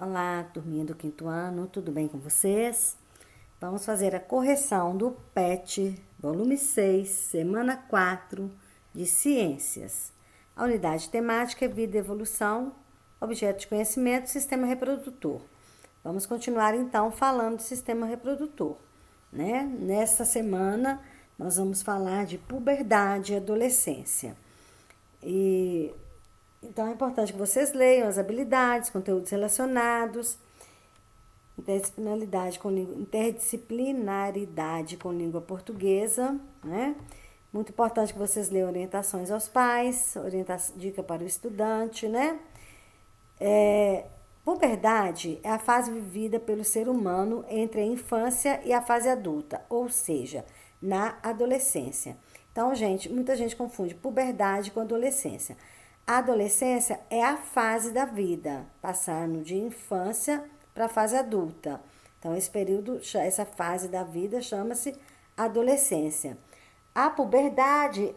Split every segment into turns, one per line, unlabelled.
Olá, turminha do quinto ano, tudo bem com vocês? Vamos fazer a correção do PET, volume 6, semana 4, de Ciências. A unidade temática é Vida e Evolução, Objeto de Conhecimento, Sistema Reprodutor. Vamos continuar então falando do sistema reprodutor, né? Nessa semana nós vamos falar de puberdade e adolescência. Então é importante que vocês leiam as habilidades, conteúdos relacionados, interdisciplinaridade com língua portuguesa, né? Muito importante que vocês leiam orientações aos pais, dica para o estudante, né? Puberdade é a fase vivida pelo ser humano entre a infância e a fase adulta, ou seja, na adolescência. Então, muita gente confunde puberdade com adolescência. A adolescência é a fase da vida, passando de infância para a fase adulta. Então, essa fase da vida chama-se adolescência. A puberdade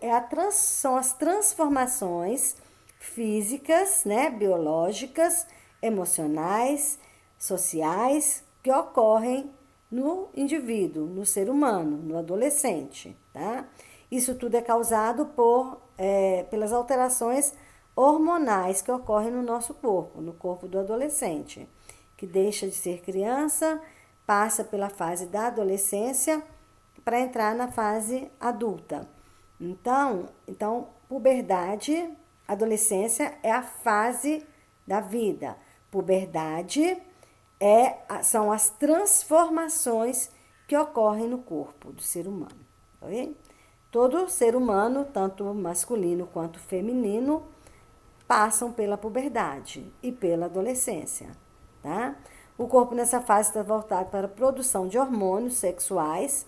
são as transformações físicas, né, biológicas, emocionais, sociais, que ocorrem no indivíduo, no ser humano, no adolescente, tá? Isso tudo é causado pelas alterações hormonais que ocorrem no nosso corpo, no corpo do adolescente, que deixa de ser criança, passa pela fase da adolescência para entrar na fase adulta. Então, puberdade, adolescência é a fase da vida. Puberdade são as transformações que ocorrem no corpo do ser humano. Tá vendo? Todo ser humano, tanto masculino quanto feminino, passam pela puberdade e pela adolescência, tá? O corpo nessa fase está voltado para a produção de hormônios sexuais,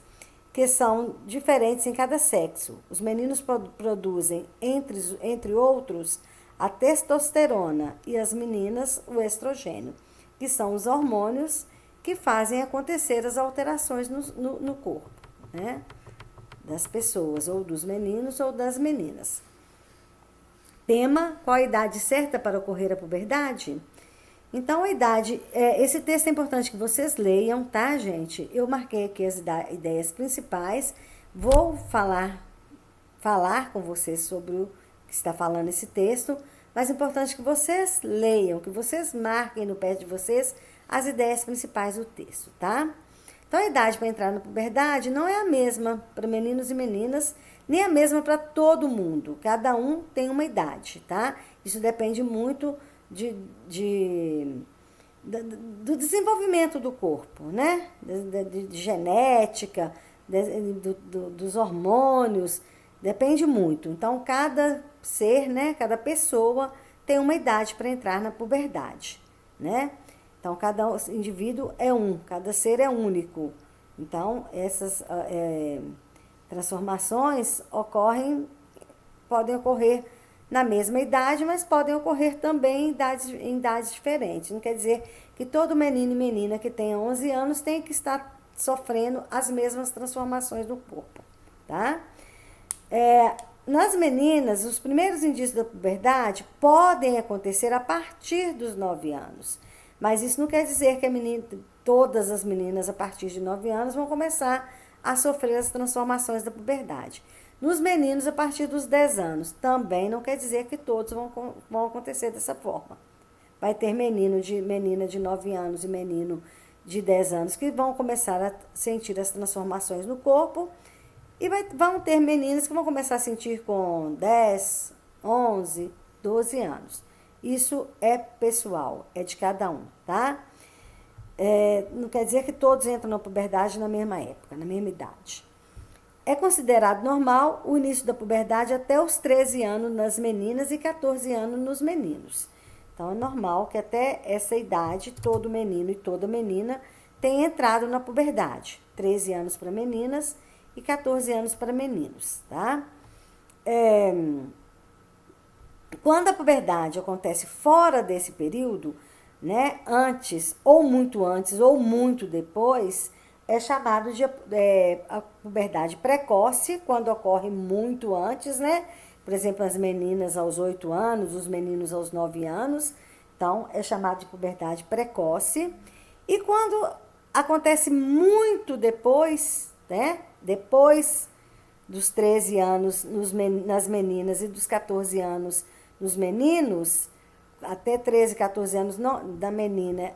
que são diferentes em cada sexo. Os meninos produzem, entre outros, a testosterona e as meninas o estrogênio, que são os hormônios que fazem acontecer as alterações no corpo, né? Das pessoas, ou dos meninos ou das meninas. Tema: qual a idade certa para ocorrer a puberdade? Então, a idade, esse texto é importante que vocês leiam, tá, gente? Eu marquei aqui as ideias principais, vou falar com vocês sobre o que está falando esse texto, mas é importante que vocês leiam, que vocês marquem no pé de vocês as ideias principais do texto, tá? Então, a idade para entrar na puberdade não é a mesma para meninos e meninas, nem a mesma para todo mundo. Cada um tem uma idade, tá? Isso depende muito do desenvolvimento do corpo, né? De genética, dos hormônios, depende muito. Então, cada ser, né? Cada pessoa tem uma idade para entrar na puberdade, né? Então, cada indivíduo cada ser é único. Então, essas transformações podem ocorrer na mesma idade, mas podem ocorrer também em idades diferentes. Não quer dizer que todo menino e menina que tenha 11 anos tem que estar sofrendo as mesmas transformações no corpo, tá? Nas meninas, os primeiros indícios da puberdade podem acontecer a partir dos 9 anos. Mas isso não quer dizer que todas as meninas a partir de 9 anos vão começar a sofrer as transformações da puberdade. Nos meninos, a partir dos 10 anos, também não quer dizer que todos vão acontecer dessa forma. Vai ter menina de 9 anos e menino de 10 anos que vão começar a sentir as transformações no corpo e vão ter meninas que vão começar a sentir com 10, 11, 12 anos. Isso é pessoal, é de cada um, tá? Não quer dizer que todos entram na puberdade na mesma época, na mesma idade. É considerado normal o início da puberdade até os 13 anos nas meninas e 14 anos nos meninos. Então, é normal que até essa idade, todo menino e toda menina tenha entrado na puberdade. 13 anos para meninas e 14 anos para meninos, tá? Quando a puberdade acontece fora desse período, né, antes ou muito depois, é chamado de a puberdade precoce, quando ocorre muito antes, né? Por exemplo, as meninas aos 8 anos, os meninos aos 9 anos, Então, é chamado de puberdade precoce. E quando acontece muito depois, né? Depois dos 13 anos nas meninas e dos 14 anos nos meninos, até 13, 14 anos da menina,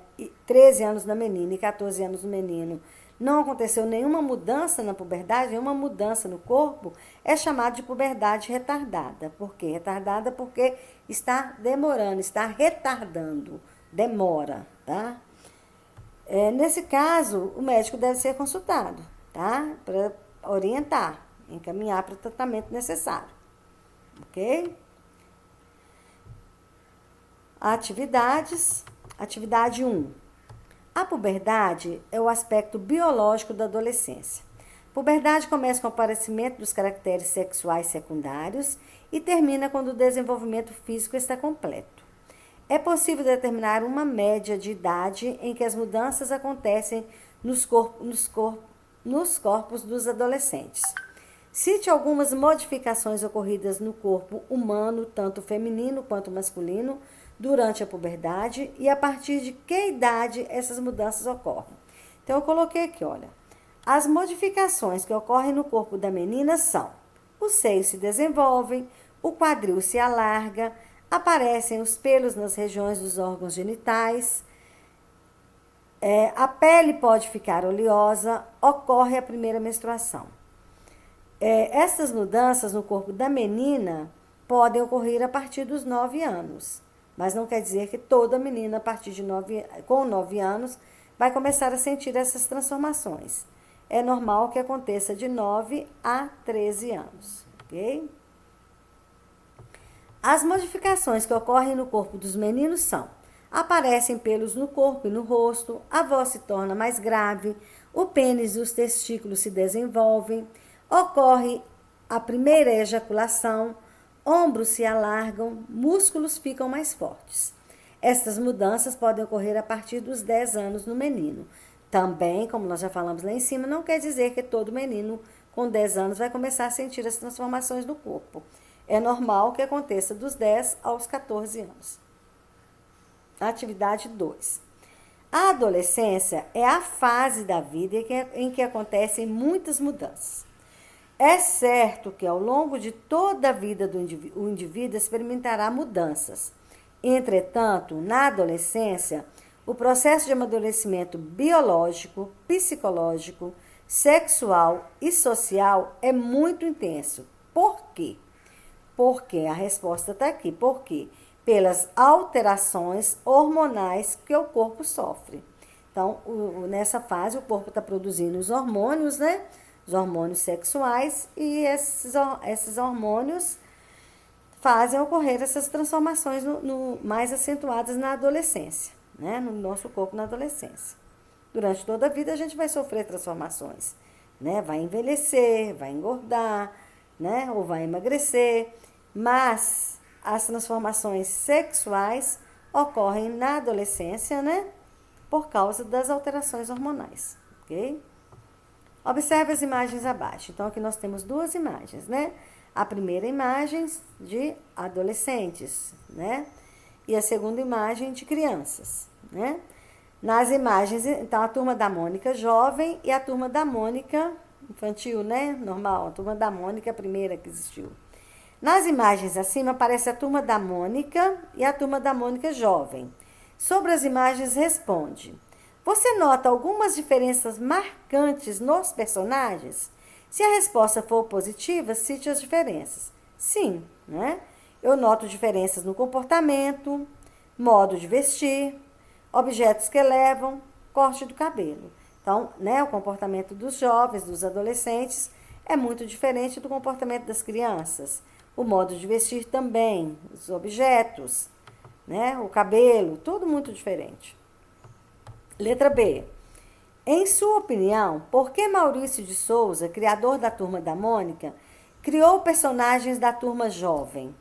13 anos na menina e 14 anos no menino, não aconteceu nenhuma mudança na puberdade, nenhuma mudança no corpo, é chamado de puberdade retardada. Por quê? Retardada porque está demorando, está retardando, demora, tá? Nesse caso, o médico deve ser consultado, tá? Para orientar, encaminhar para o tratamento necessário, ok? Atividades. Atividade 1. A puberdade é o aspecto biológico da adolescência. Puberdade começa com o aparecimento dos caracteres sexuais secundários e termina quando o desenvolvimento físico está completo. É possível determinar uma média de idade em que as mudanças acontecem nos corpos dos adolescentes. Cite algumas modificações ocorridas no corpo humano, tanto feminino quanto masculino, durante a puberdade e a partir de que idade essas mudanças ocorrem. Então, eu coloquei aqui, olha, as modificações que ocorrem no corpo da menina são: os seios se desenvolvem, o quadril se alarga, aparecem os pelos nas regiões dos órgãos genitais, a pele pode ficar oleosa, ocorre a primeira menstruação. Essas mudanças no corpo da menina podem ocorrer a partir dos 9 anos. Mas não quer dizer que toda menina, a partir de 9 anos, vai começar a sentir essas transformações. É normal que aconteça de 9 a 13 anos, ok? As modificações que ocorrem no corpo dos meninos são: aparecem pelos no corpo e no rosto, a voz se torna mais grave, o pênis e os testículos se desenvolvem, ocorre a primeira ejaculação, ombros se alargam, músculos ficam mais fortes. Estas mudanças podem ocorrer a partir dos 10 anos no menino. Também, como nós já falamos lá em cima, não quer dizer que todo menino com 10 anos vai começar a sentir as transformações no corpo. É normal que aconteça dos 10 aos 14 anos. Atividade 2. A adolescência é a fase da vida em que acontecem muitas mudanças. É certo que ao longo de toda a vida o indivíduo experimentará mudanças. Entretanto, na adolescência, o processo de amadurecimento biológico, psicológico, sexual e social é muito intenso. Por quê? Porque a resposta está aqui. Por quê? Pelas alterações hormonais que o corpo sofre. Então, nessa fase, o corpo está produzindo os hormônios, né? Os hormônios sexuais, e esses hormônios fazem ocorrer essas transformações mais acentuadas na adolescência, né? No nosso corpo na adolescência. Durante toda a vida a gente vai sofrer transformações, né? Vai envelhecer, vai engordar, né? Ou vai emagrecer, mas as transformações sexuais ocorrem na adolescência, né? Por causa das alterações hormonais, ok? Observe as imagens abaixo. Então, aqui nós temos duas imagens, né? A primeira imagem de adolescentes, né? E a segunda imagem de crianças, né? Nas imagens, então, a turma da Mônica jovem e a turma da Mônica infantil, né? Normal, a turma da Mônica, a primeira que existiu. Nas imagens acima, aparece a turma da Mônica e a turma da Mônica jovem. Sobre as imagens, responde: você nota algumas diferenças marcantes nos personagens? Se a resposta for positiva, cite as diferenças. Sim, né? Eu noto diferenças no comportamento, modo de vestir, objetos que levam, corte do cabelo. Então, né, o comportamento dos jovens, dos adolescentes, é muito diferente do comportamento das crianças. O modo de vestir também, os objetos, né, o cabelo, tudo muito diferente. Letra B. Em sua opinião, por que Maurício de Souza, criador da Turma da Mônica, criou personagens da turma jovem?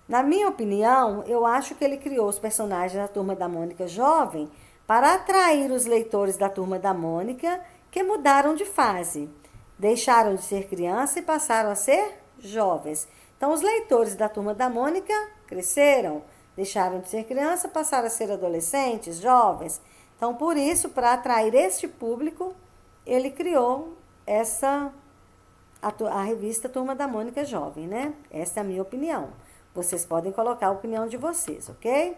Na minha opinião, eu acho que ele criou os personagens da Turma da Mônica jovem para atrair os leitores da Turma da Mônica que mudaram de fase, deixaram de ser criança e passaram a ser jovens. Então, os leitores da Turma da Mônica cresceram, deixaram de ser criança, passaram a ser adolescentes, jovens. Então, por isso, para atrair este público, ele criou a revista Turma da Mônica Jovem, né? Essa é a minha opinião. Vocês podem colocar a opinião de vocês, ok?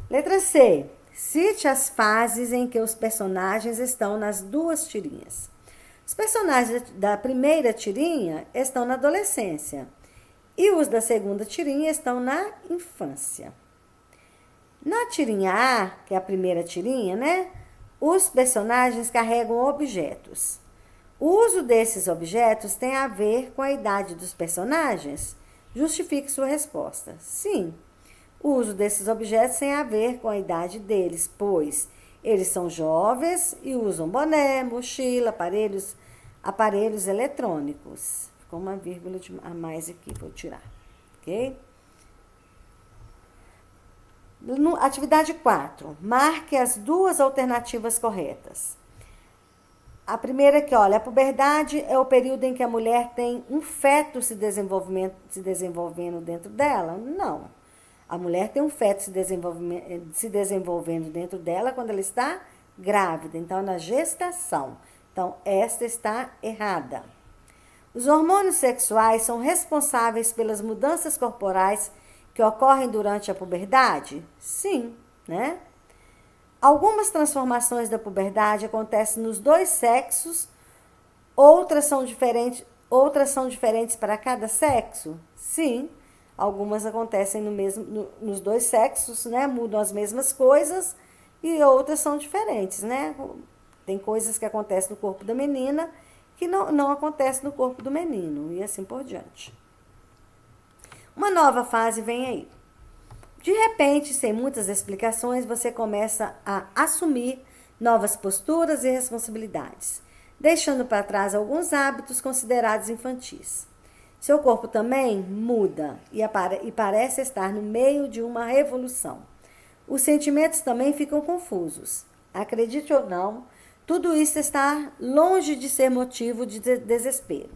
Letra C. Cite as fases em que os personagens estão nas duas tirinhas. Os personagens da primeira tirinha estão na adolescência e os da segunda tirinha estão na infância. Na tirinha A, que é a primeira tirinha, né? Os personagens carregam objetos. O uso desses objetos tem a ver com a idade dos personagens? Justifique sua resposta. Sim, o uso desses objetos tem a ver com a idade deles, pois eles são jovens e usam boné, mochila, aparelhos eletrônicos. Ficou uma vírgula a mais aqui, vou tirar, ok? Atividade 4. Marque as duas alternativas corretas. A primeira aqui, olha, a puberdade é o período em que a mulher tem um feto se desenvolvendo dentro dela? Não. A mulher tem um feto se desenvolvendo dentro dela quando ela está grávida, então na gestação. Então, esta está errada. Os hormônios sexuais são responsáveis pelas mudanças corporais que ocorrem durante a puberdade? Sim, né? Algumas transformações da puberdade acontecem nos dois sexos, outras são diferentes para cada sexo? Sim, algumas acontecem nos dois sexos, né? Mudam as mesmas coisas e outras são diferentes, né? Tem coisas que acontecem no corpo da menina que não acontecem no corpo do menino e assim por diante. Uma nova fase vem aí. De repente, sem muitas explicações, você começa a assumir novas posturas e responsabilidades, deixando para trás alguns hábitos considerados infantis. Seu corpo também muda e parece estar no meio de uma revolução. Os sentimentos também ficam confusos. Acredite ou não, tudo isso está longe de ser motivo de desespero.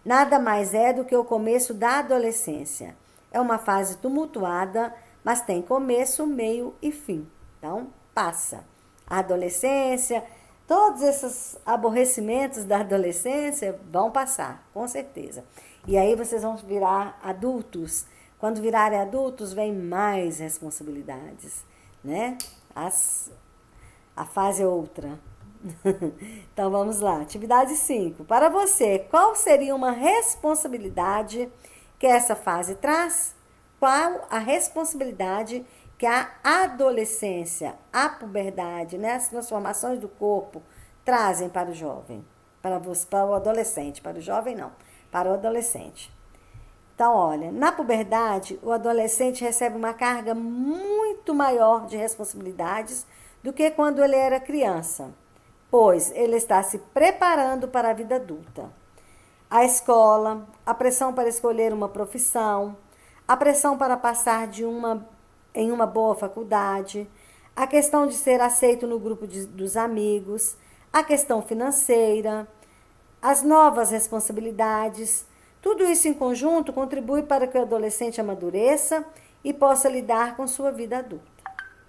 Nada mais é do que o começo da adolescência. É uma fase tumultuada, mas tem começo, meio e fim. Então, passa. A adolescência, todos esses aborrecimentos da adolescência vão passar, com certeza. E aí vocês vão virar adultos. Quando virarem adultos, vem mais responsabilidades, né? A fase é outra. Então, vamos lá. Atividade 5. Para você, qual seria uma responsabilidade que essa fase traz? Qual a responsabilidade que a adolescência, a puberdade, né, as transformações do corpo trazem para o jovem? Para o adolescente, para o jovem não, para o adolescente. Então, olha, na puberdade, o adolescente recebe uma carga muito maior de responsabilidades do que quando ele era criança, pois ele está se preparando para a vida adulta. A escola, a pressão para escolher uma profissão, a pressão para passar em uma boa faculdade, a questão de ser aceito no grupo dos amigos, a questão financeira, as novas responsabilidades, tudo isso em conjunto contribui para que o adolescente amadureça e possa lidar com sua vida adulta.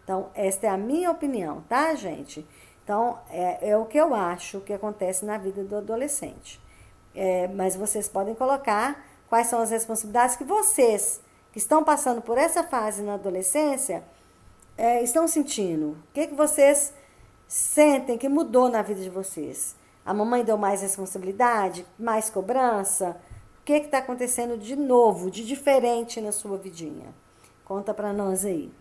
Então, esta é a minha opinião, tá, gente? Então, é o que eu acho que acontece na vida do adolescente. Mas vocês podem colocar quais são as responsabilidades que vocês, que estão passando por essa fase na adolescência, estão sentindo. O que vocês sentem que mudou na vida de vocês? A mamãe deu mais responsabilidade, mais cobrança? O que está acontecendo de novo, de diferente na sua vidinha? Conta para nós aí.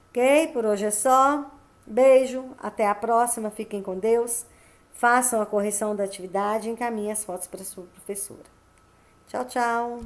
Ok? Por hoje é só. Beijo, até a próxima. Fiquem com Deus. Façam a correção da atividade e encaminhem as fotos para a sua professora. Tchau, tchau.